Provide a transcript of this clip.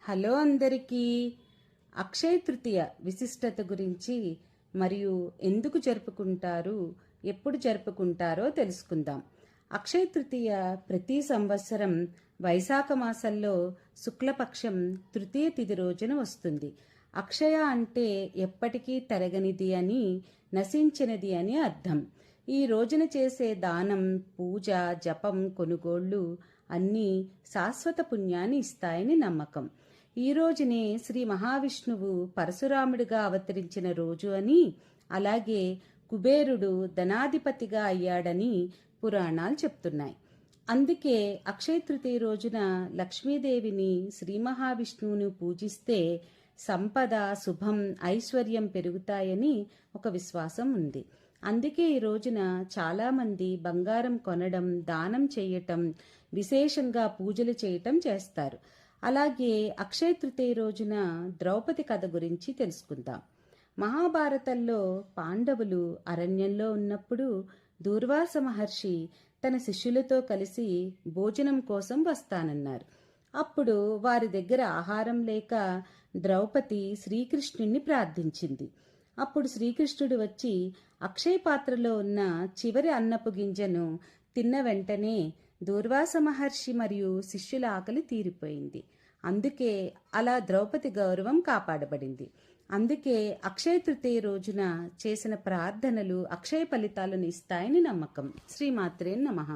Hello అందరికీ. అక్షయ తృతీయ విశిష్టత గురించి మరియు ఎందుకు జరుపుకుంటారు, ఎప్పుడు జరుపుకుంటారో తెలుసుకుందాం. అక్షయ తృతీయ ప్రతి సంవత్సరం వైశాఖ మాసంలో శుక్లపక్షం తృతీయ తిథి రోజున వస్తుంది. అక్షయ అంటే ఎప్పటికీ తరగనిది అని, నశించినది అని అర్థం. ఈ రోజున చేసే దానం, పూజ, జపం, కొనుగోళ్లు అన్నీ శాశ్వత పుణ్యాన్ని ఇస్తాయని నమ్మకం. ఈ రోజునే శ్రీ మహావిష్ణువు పరశురాముడిగా అవతరించిన రోజు అని, అలాగే కుబేరుడు ధనాధిపతిగా అయ్యాడని పురాణాలు చెప్తున్నాయి. అందుకే అక్షయ తృతీయ రోజున లక్ష్మీదేవిని, శ్రీ మహావిష్ణువును పూజిస్తే సంపద, శుభం, ఐశ్వర్యం పెరుగుతాయని ఒక విశ్వాసం ఉంది. అందుకే ఈ రోజున చాలామంది బంగారం కొనడం, దానం చేయటం, విశేషంగా పూజలు చేయటం చేస్తారు. అలాగే అక్షయ తృతీయ రోజున ద్రౌపది కథ గురించి తెలుసుకుందాం. మహాభారతంలో పాండవులు అరణ్యంలో ఉన్నప్పుడు దూర్వాస మహర్షి తన శిష్యులతో కలిసి భోజనం కోసం వస్తానన్నారు. అప్పుడు వారి దగ్గర ఆహారం లేక ద్రౌపది శ్రీకృష్ణుణ్ణి ప్రార్థించింది. అప్పుడు శ్రీకృష్ణుడు వచ్చి అక్షయ పాత్రలో ఉన్న చివరి అన్నపు గింజను తిన్న వెంటనే దూర్వాస మహర్షి మరియు శిష్యుల ఆకలి తీరిపోయింది. అందుకే అలా ద్రౌపది గౌరవం కాపాడబడింది. అందుకే అక్షయ తృతీయ రోజున చేసిన ప్రార్థనలు అక్షయ ఫలితాలను ఇస్తాయని నమ్మకం. శ్రీమాత్రే నమః.